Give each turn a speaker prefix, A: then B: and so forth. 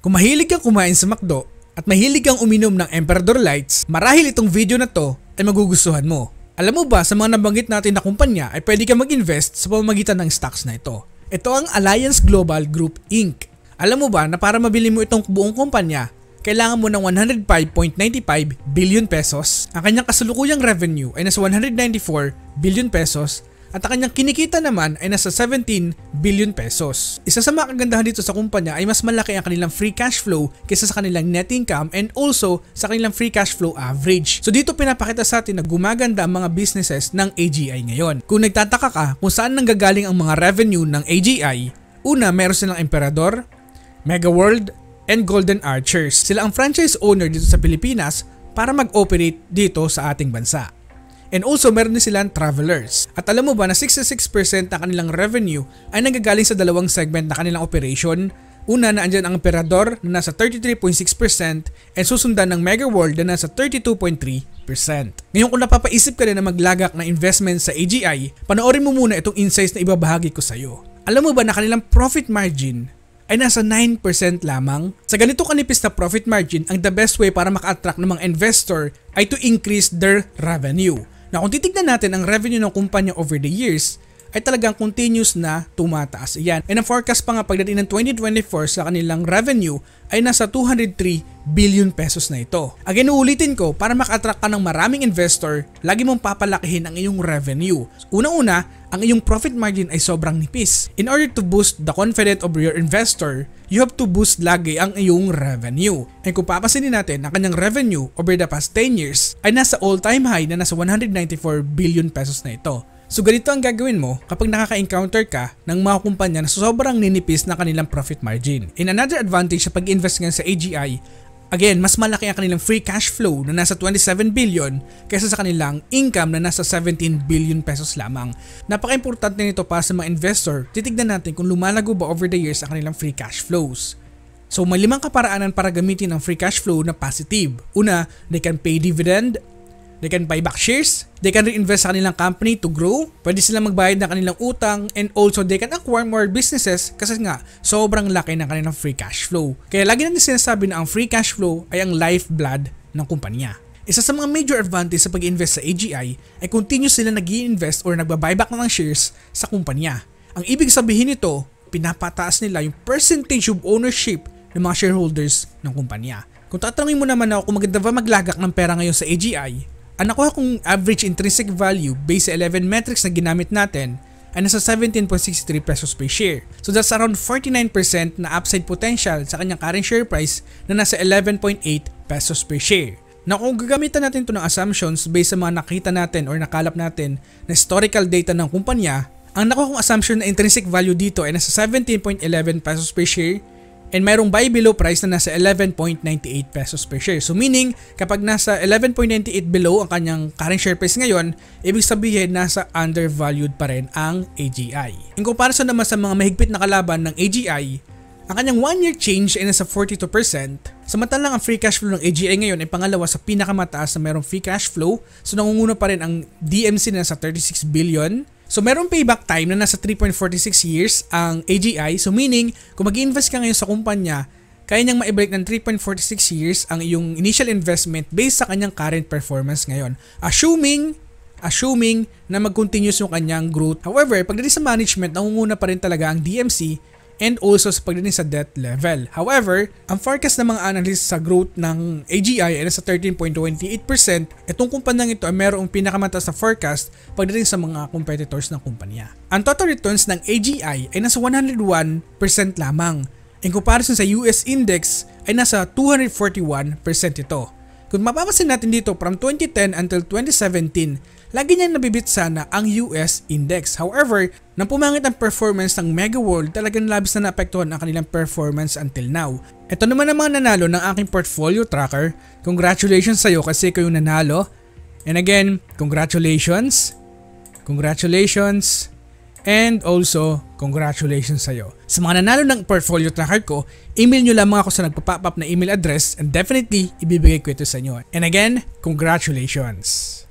A: Kung mahilig kang kumain sa McDo at mahilig kang uminom ng Emperador Lights, marahil itong video na to ay magugustuhan mo. Alam mo ba, sa mga nabanggit natin na kumpanya ay pwede kang mag-invest sa pamamagitan ng stocks na ito. Ito ang Alliance Global Group Inc. Alam mo ba na para mabili mo itong buong kumpanya, kailangan mo ng 105.95 billion pesos. Ang kanyang kasalukuyang revenue ay nasa 194 billion pesos at ang kanyang kinikita naman ay nasa 17 billion pesos. Isa sa mga kagandahan dito sa kumpanya ay mas malaki ang kanilang free cash flow kaysa sa kanilang net income and also sa kanilang free cash flow average. So dito pinapakita sa atin na gumaganda ang mga businesses ng AGI ngayon. Kung nagtataka ka kung saan nanggagaling ang mga revenue ng AGI, una, meron silang Emperador, Mega World, and Golden Archers. Sila ang franchise owner dito sa Pilipinas para mag-operate dito sa ating bansa. And also meron din silang Travelers. At alam mo ba na 66% ng kanilang revenue ay nanggagaling sa dalawang segment na kanilang operation. Una na andyan ang Emperador na nasa 33.6% and susundan ng Mega World na nasa 32.3%. Ngayon kung napapaisip ka rin na maglagak na investment sa AGI, panoorin mo muna itong insights na ibabahagi ko sa iyo. Alam mo ba na kanilang profit margin ay nasa 9% lamang? Sa ganito kanipis na profit margin, ang the best way para maka-attract ng mga investor ay to increase their revenue. Na kung titignan natin ang revenue ng kumpanya over the years, ay talagang continuous na tumataas yan. And ang forecast pa nga pagdating ng 2024 sa kanilang revenue ay nasa 203 billion pesos na ito. Again, uulitin ko, para maka-attract ka ng maraming investor, lagi mong papalakihin ang iyong revenue. Una-una, ang iyong profit margin ay sobrang nipis. In order to boost the confidence of your investor, you have to boost lagi ang iyong revenue. And kung papasinin natin, ang kanyang revenue over the past 10 years ay nasa all-time high na nasa 194 billion pesos na ito. So ganito ang gagawin mo kapag nakaka-encounter ka ng mga kumpanya na sobrang ninipis na kanilang profit margin. In another advantage sa pag-invest nga sa AGI, again, mas malaki ang kanilang free cash flow na nasa 27 billion kaysa sa kanilang income na nasa 17 billion pesos lamang. Napaka-importante nito para sa mga investor. Titignan natin kung lumalago ba over the years ang kanilang free cash flows. So may 5 kaparaanan para gamitin ang free cash flow na positive. Una, they can pay dividend. They can buy back shares, they can reinvest sa kanilang company to grow, pwede silang magbayad ng kanilang utang, and also they can acquire more businesses kasi nga sobrang laki ng kanilang free cash flow. Kaya lagi natin sinasabi na ang free cash flow ay ang lifeblood ng kumpanya. Isa sa mga major advantage sa pag-invest sa AGI ay continuous sila nag-i-invest or nagba-buyback ng shares sa kumpanya. Ang ibig sabihin nito, pinapataas nila yung percentage of ownership ng mga shareholders ng kumpanya. Kung tatanungin mo naman ako kung maganda ba maglagak ng pera ngayon sa AGI, ang nakuha kong average intrinsic value based sa 11 metrics na ginamit natin ay nasa 17.63 pesos per share. So that's around 49% na upside potential sa kanyang current share price na nasa 11.8 pesos per share. Na kung gagamitan natin ito ng assumptions based sa mga nakita natin or nakalap natin na historical data ng kumpanya, ang nakuha kong assumption na intrinsic value dito ay nasa 17.11 pesos per share and mayroong buy below price na nasa 11.98 pesos per share. So meaning, kapag nasa 11.98 below ang kanyang current share price ngayon, ibig sabihin nasa undervalued pa rin ang AGI. In comparison naman sa mga mahigpit na kalaban ng AGI, ang kanyang 1-year change ay nasa 42%, samantalang ang free cash flow ng AGI ngayon ay pangalawa sa pinakamataas na mayroong free cash flow. So nangunguna pa rin ang DMC na nasa 36 billion. So merong payback time na nasa 3.46 years ang AGI. So meaning, kung mag-invest ka ngayon sa kumpanya, kaya niyang maibalik ng 3.46 years ang iyong initial investment based sa kanyang current performance ngayon. Assuming na mag-continuous yung kanyang growth. However, pagdating sa management, nangunguna pa rin talaga ang DMC and also sa pagdating sa debt level. However, ang forecast ng mga analysts sa growth ng AGI ay nasa 13.28%. Itong kumpanyang ito ay mayroong pinakamataas na forecast pagdating sa mga competitors ng kumpanya. Ang total returns ng AGI ay nasa 101% lamang. In comparison sa US index ay nasa 241% ito. Kung mapapasin natin dito from 2010 until 2017, lagi niyang nabibit sana ang US index. However, nang pumangit ang performance ng Mega World, talagang labis na naapektuhan ang kanilang performance until now. Ito naman ang mga nanalo ng aking portfolio tracker. Congratulations sa iyo kasi kayo nanalo. And again, congratulations. And also, congratulations sa'yo. Sa mga nanalo ng portfolio tracker ko, email nyo lamang ako sa nagpa-pop up na email address and definitely ibibigay ko ito sa inyo. And again, congratulations!